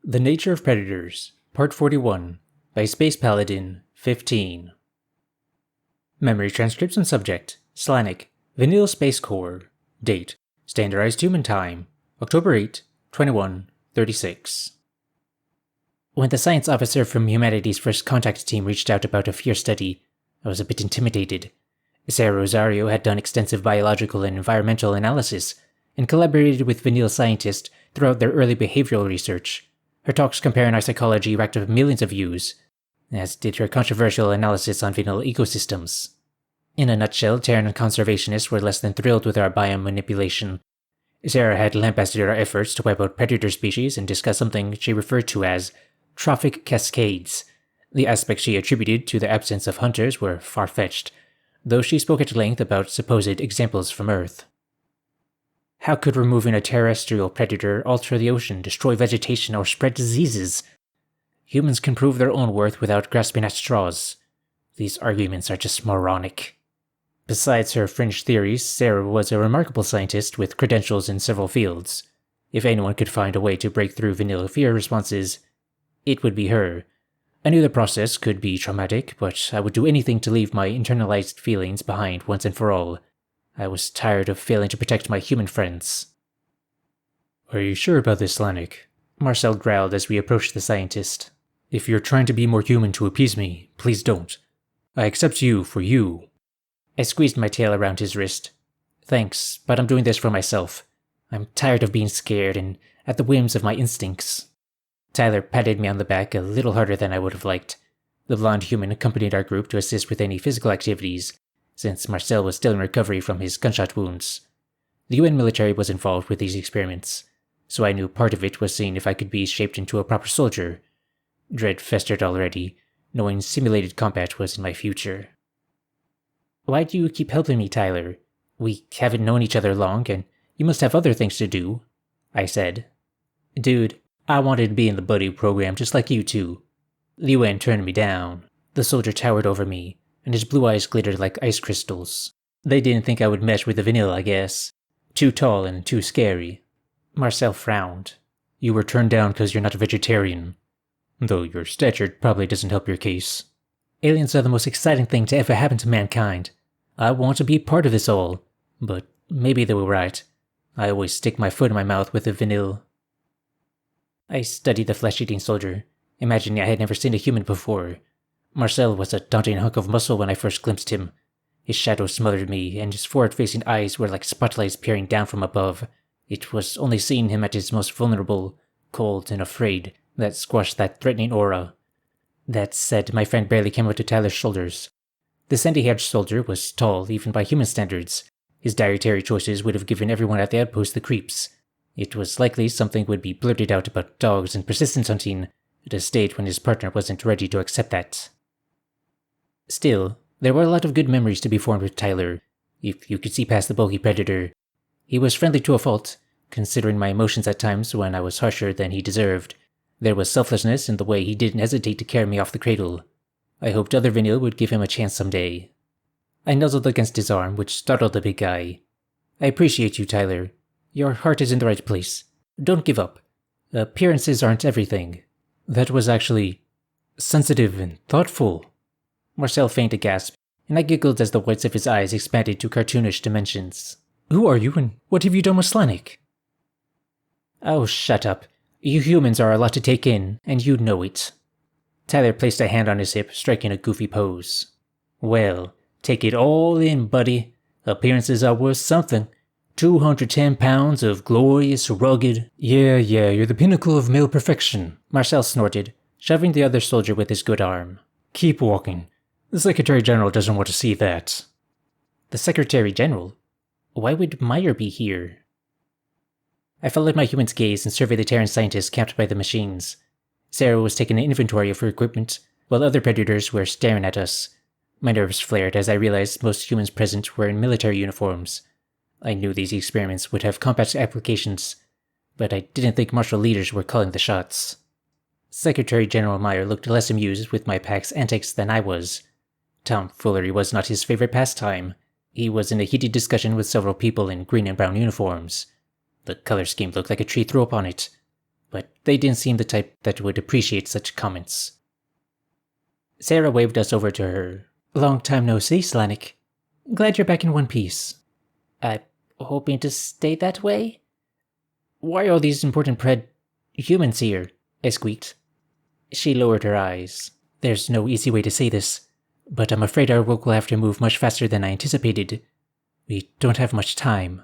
The Nature of Predators, Part 41, by Space Paladin 15. Memory transcripts and subject: Slanik, Vanilla Space Corps. Date: Standardized Human Time, October 8, 2136. When the science officer from Humanity's First Contact team reached out about a fear study, I was a bit intimidated. Sarah Rosario had done extensive biological and environmental analysis, and collaborated with Vanilla scientists throughout their early behavioral research. Her talks comparing our psychology racked up millions of views, as did her controversial analysis on vanilla ecosystems. In a nutshell, Terran conservationists were less than thrilled with our biome manipulation. Sarah had lambasted our efforts to wipe out predator species and discussed something she referred to as trophic cascades. The aspects she attributed to the absence of hunters were far-fetched, though she spoke at length about supposed examples from Earth. How could removing a terrestrial predator alter the ocean, destroy vegetation, or spread diseases? Humans can prove their own worth without grasping at straws. These arguments are just moronic. Besides her fringe theories, Sarah was a remarkable scientist with credentials in several fields. If anyone could find a way to break through vanilla fear responses, it would be her. I knew the process could be traumatic, but I would do anything to leave my internalized feelings behind once and for all. I was tired of failing to protect my human friends. "Are you sure about this, Slanik?" Marcel growled as we approached the scientist. "If you're trying to be more human to appease me, please don't. I accept you for you." I squeezed my tail around his wrist. "Thanks, but I'm doing this for myself. I'm tired of being scared and at the whims of my instincts." Tyler patted me on the back a little harder than I would have liked. The blonde human accompanied our group to assist with any physical activities, since Marcel was still in recovery from his gunshot wounds. The UN military was involved with these experiments, so I knew part of it was seeing if I could be shaped into a proper soldier. Dread festered already, knowing simulated combat was in my future. "Why do you keep helping me, Tyler? We haven't known each other long, and you must have other things to do," I said. "Dude, I wanted to be in the buddy program just like you two. The UN turned me down." The soldier towered over me, and his blue eyes glittered like ice crystals. "They didn't think I would mesh with the vanilla, I guess. Too tall and too scary." Marcel frowned. "You were turned down because you're not a vegetarian. Though your stature probably doesn't help your case." "Aliens are the most exciting thing to ever happen to mankind. I want to be part of this all, but maybe they were right. I always stick my foot in my mouth with the vanilla." I studied the flesh-eating soldier, imagining I had never seen a human before. Marcel was a daunting hunk of muscle when I first glimpsed him. His shadow smothered me, and his forward-facing eyes were like spotlights peering down from above. It was only seeing him at his most vulnerable, cold, and afraid that squashed that threatening aura. That said, my friend barely came up to Tyler's shoulders. The sandy-haired soldier was tall, even by human standards. His dietary choices would have given everyone at the outpost the creeps. It was likely something would be blurted out about dogs and persistence hunting at a stage when his partner wasn't ready to accept that. Still, there were a lot of good memories to be formed with Tyler, if you could see past the bulky predator. He was friendly to a fault, considering my emotions at times when I was harsher than he deserved. There was selflessness in the way he didn't hesitate to carry me off the cradle. I hoped other vanilla would give him a chance someday. I nuzzled against his arm, which startled the big guy. "I appreciate you, Tyler. Your heart is in the right place. Don't give up. Appearances aren't everything." "That was actually sensitive and thoughtful." Marcel feigned a gasp, and I giggled as the whites of his eyes expanded to cartoonish dimensions. "Who are you, and what have you done with Slanik?" "Oh, shut up. You humans are a lot to take in, and you know it." Tyler placed a hand on his hip, striking a goofy pose. "Well, take it all in, buddy. Appearances are worth something. 210 pounds of glorious, rugged—" Yeah, you're the pinnacle of male perfection," Marcel snorted, shoving the other soldier with his good arm. "Keep walking. The Secretary General doesn't want to see that." "The Secretary General? Why would Meyer be here?" I followed my human's gaze and surveyed the Terran scientists camped by the machines. Sarah was taking an inventory of her equipment, while other predators were staring at us. My nerves flared as I realized most humans present were in military uniforms. I knew these experiments would have combat applications, but I didn't think martial leaders were calling the shots. Secretary General Meyer looked less amused with my pack's antics than I was. Tomfoolery was not his favorite pastime. He was in a heated discussion with several people in green and brown uniforms. The color scheme looked like a tree threw up on it. but they didn't seem the type that would appreciate such comments. Sarah waved us over to her. Long time no see, Slanik. Glad you're back in one piece. I'm hoping to stay that way? Why are all these important humans here? I squeaked. She lowered her eyes. There's no easy way to say this, but I'm afraid our work will have to move much faster than I anticipated. We don't have much time.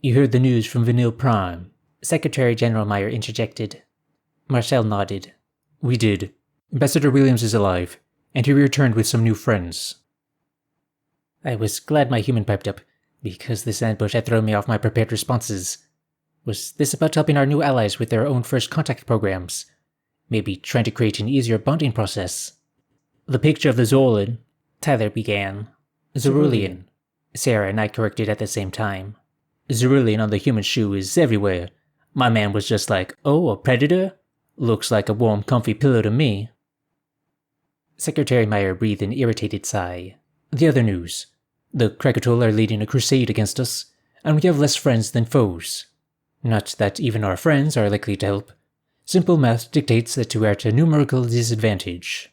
You heard the news from Vanille Prime, Secretary General Meyer interjected. Marcel nodded. We did. Ambassador Williams is alive, and he returned with some new friends. I was glad my human piped up, because this ambush had thrown me off my prepared responses. Was this about helping our new allies with their own first contact programs? Maybe trying to create an easier bonding process? The picture of the Zolan, Tyler began. Zerulean. Sarah and I corrected at the same time. Zerulean on the human shoe is everywhere. My man was just like, oh, a predator? Looks like a warm, comfy pillow to me. Secretary Meyer breathed an irritated sigh. The other news. The Krakatoa are leading a crusade against us, and we have less friends than foes. Not that even our friends are likely to help. Simple math dictates that we are at a numerical disadvantage.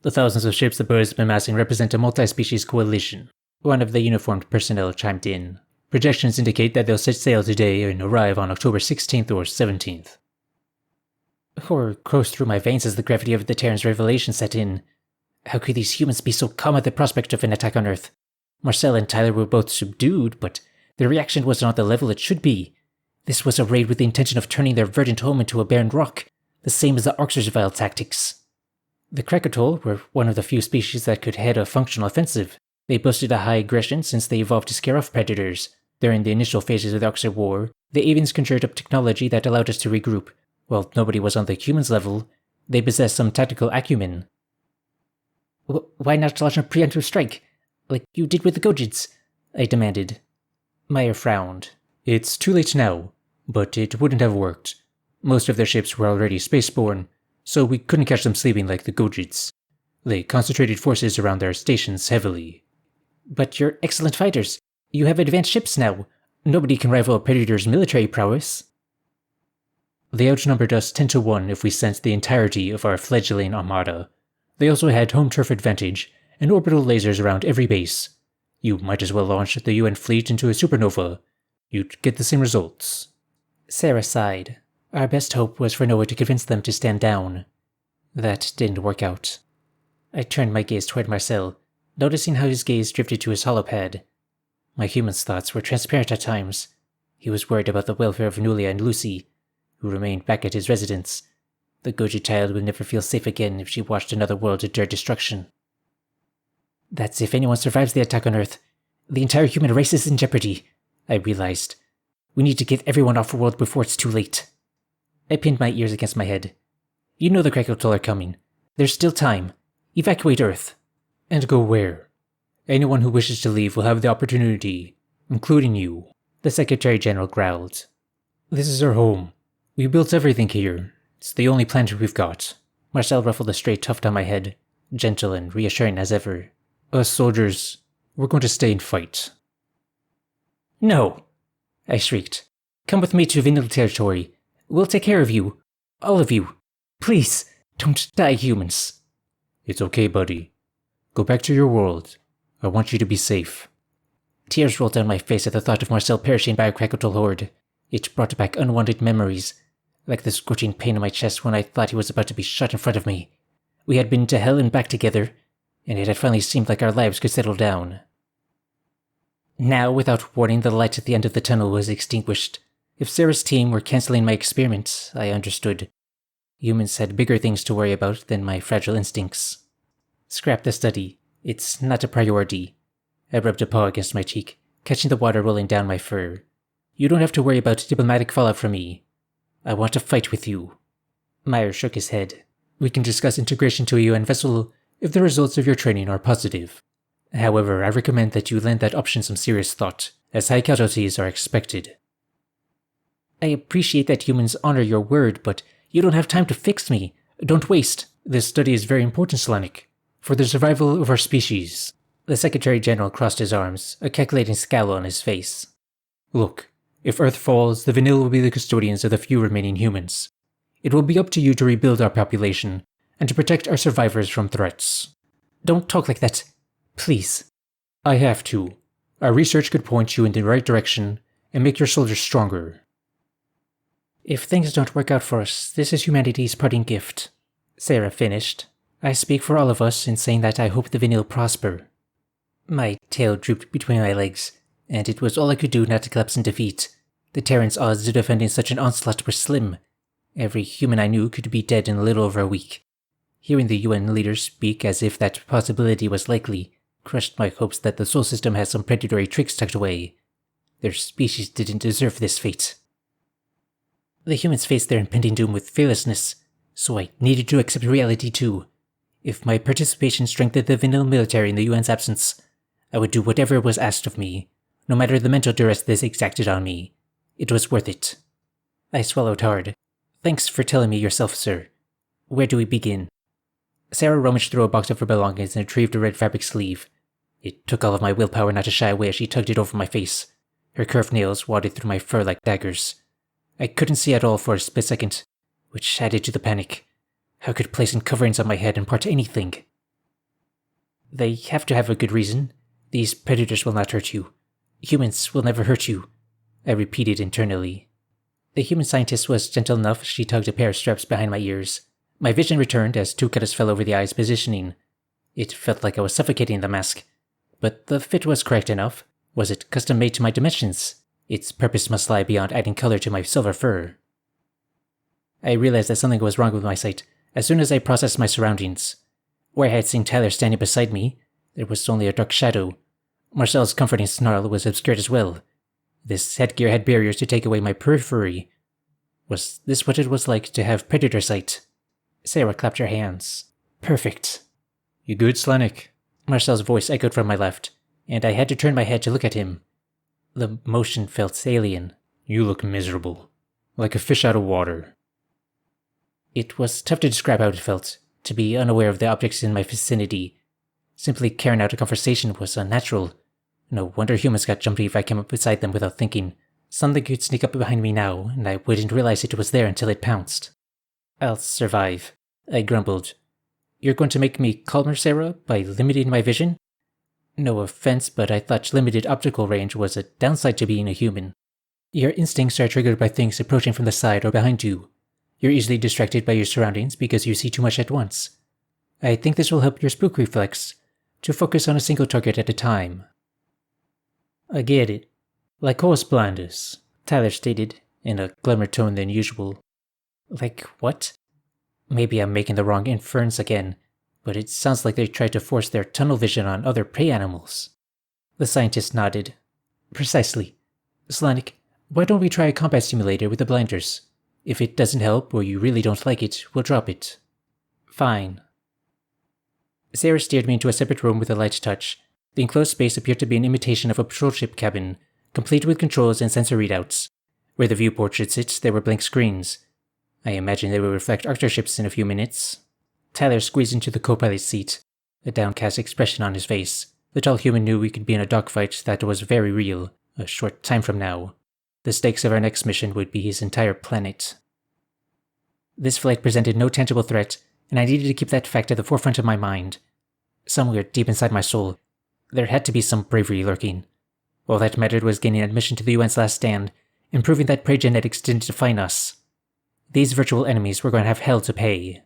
The thousands of ships the birds have been amassing represent a multi-species coalition. One of the uniformed personnel chimed in. Projections indicate that they'll set sail today and arrive on October 16th or 17th. Horror coursed through my veins as the gravity of the Terran's revelation set in. How could these humans be so calm at the prospect of an attack on Earth? Marcel and Tyler were both subdued, but their reaction wasn't on the level it should be. This was a raid with the intention of turning their verdant home into a barren rock, the same as the Arxersvile tactics. The Krakatoa were one of the few species that could head a functional offensive. They boasted a high aggression since they evolved to scare off predators. During the initial phases of the Arxer War, the Avians conjured up technology that allowed us to regroup. While nobody was on the humans' level, they possessed some tactical acumen. Why not launch a preemptive strike, like you did with the Gojids? I demanded. Meyer frowned. It's too late now, but it wouldn't have worked. Most of their ships were already spaceborne, so we couldn't catch them sleeping like the Gojids. They concentrated forces around their stations heavily. But you're excellent fighters. You have advanced ships now. Nobody can rival a Predator's military prowess. They outnumbered us 10 to 1 if we sent the entirety of our fledgling armada. They also had home turf advantage and orbital lasers around every base. You might as well launch the UN fleet into a supernova. You'd get the same results. Sarah sighed. Our best hope was for Noah to convince them to stand down. That didn't work out. I turned my gaze toward Marcel, noticing how his gaze drifted to his holopad. My human's thoughts were transparent at times. He was worried about the welfare of Nulia and Lucy, who remained back at his residence. The Goji child would never feel safe again if she watched another world endure destruction. That's if anyone survives the attack on Earth. The entire human race is in jeopardy, I realized. We need to get everyone off world before it's too late. I pinned my ears against my head. You know the Krakatoa are coming. There's still time. Evacuate Earth. And go where? Anyone who wishes to leave will have the opportunity, including you, the Secretary General growled. This is our home. We built everything here. It's the only planet we've got. Marcel ruffled a straight tuft on my head, gentle and reassuring as ever. Us soldiers, we're going to stay and fight. No! I shrieked. Come with me to Vanille territory. We'll take care of you. All of you. Please, don't die, humans. It's okay, buddy. Go back to your world. I want you to be safe. Tears rolled down my face at the thought of Marcel perishing by a Krakatoa horde. It brought back unwanted memories, like the scorching pain in my chest when I thought he was about to be shot in front of me. We had been to hell and back together, and it had finally seemed like our lives could settle down. Now, without warning, the light at the end of the tunnel was extinguished. If Sarah's team were cancelling my experiment, I understood. Humans had bigger things to worry about than my fragile instincts. Scrap the study. It's not a priority. I rubbed a paw against my cheek, catching the water rolling down my fur. You don't have to worry about diplomatic fallout from me. I want to fight with you. Meyer shook his head. We can discuss integration to a UN vessel if the results of your training are positive. However, I recommend that you lend that option some serious thought, as high casualties are expected. I appreciate that humans honor your word, but you don't have time to fix me. Don't waste. This study is very important, Slanik, for the survival of our species. The Secretary General crossed his arms, a calculating scowl on his face. Look, if Earth falls, the Vanille will be the custodians of the few remaining humans. It will be up to you to rebuild our population and to protect our survivors from threats. Don't talk like that. Please. I have to. Our research could point you in the right direction and make your soldiers stronger. If things don't work out for us, this is humanity's parting gift. Sarah finished. I speak for all of us in saying that I hope the Vanille prosper. My tail drooped between my legs, and it was all I could do not to collapse in defeat. The Terran's odds of defending such an onslaught were slim. Every human I knew could be dead in a little over a week. Hearing the UN leaders speak as if that possibility was likely crushed my hopes that the Sol system has some predatory tricks tucked away. Their species didn't deserve this fate. The humans faced their impending doom with fearlessness, so I needed to accept reality too. If my participation strengthened the Vanille military in the UN's absence, I would do whatever was asked of me, no matter the mental duress this exacted on me. It was worth it. I swallowed hard. Thanks for telling me yourself, sir. Where do we begin? Sarah rummaged through a box of her belongings and retrieved a red fabric sleeve. It took all of my willpower not to shy away as she tugged it over my face. Her curved nails wadded through my fur like daggers. I couldn't see at all for a split second, which added to the panic. How could placing coverings on my head impart anything? They have to have a good reason. These predators will not hurt you. Humans will never hurt you, I repeated internally. The human scientist was gentle enough as she tugged a pair of straps behind my ears. My vision returned as two cutters fell over the eyes positioning. It felt like I was suffocating the mask. But the fit was correct enough. Was it custom made to my dimensions? Its purpose must lie beyond adding color to my silver fur. I realized that something was wrong with my sight as soon as I processed my surroundings. Where I had seen Tyler standing beside me, there was only a dark shadow. Marcel's comforting snarl was obscured as well. This headgear had barriers to take away my periphery. Was this what it was like to have predator sight? Sarah clapped her hands. Perfect. You good, Slanik? Marcel's voice echoed from my left, and I had to turn my head to look at him. The motion felt alien. You look miserable. Like a fish out of water. It was tough to describe how it felt, to be unaware of the objects in my vicinity. Simply carrying out a conversation was unnatural. No wonder humans got jumpy if I came up beside them without thinking. Something could sneak up behind me now, and I wouldn't realize it was there until it pounced. I'll survive, I grumbled. You're going to make me calmer, Sarah, by limiting my vision? No offense, but I thought limited optical range was a downside to being a human. Your instincts are triggered by things approaching from the side or behind you. You're easily distracted by your surroundings because you see too much at once. I think this will help your spook reflex to focus on a single target at a time. I get it. Like horse blinders, Tyler stated, in a glummer tone than usual. Like what? Maybe I'm making the wrong inference again, but it sounds like they tried to force their tunnel vision on other prey animals. The scientist nodded. Precisely. Slanik, why don't we try a combat simulator with the blinders? If it doesn't help or you really don't like it, we'll drop it. Fine. Sarah steered me into a separate room with a light touch. The enclosed space appeared to be an imitation of a patrol ship cabin, complete with controls and sensor readouts. Where the viewport should sit, there were blank screens. I imagine they will reflect Arctur ships in a few minutes. Tyler squeezed into the co-pilot seat, a downcast expression on his face. The tall human knew we could be in a dogfight that was very real, a short time from now. The stakes of our next mission would be his entire planet. This flight presented no tangible threat, and I needed to keep that fact at the forefront of my mind. Somewhere deep inside my soul, there had to be some bravery lurking. All that mattered was gaining admission to the UN's last stand, and proving that prey genetics didn't define us. These virtual enemies were going to have hell to pay.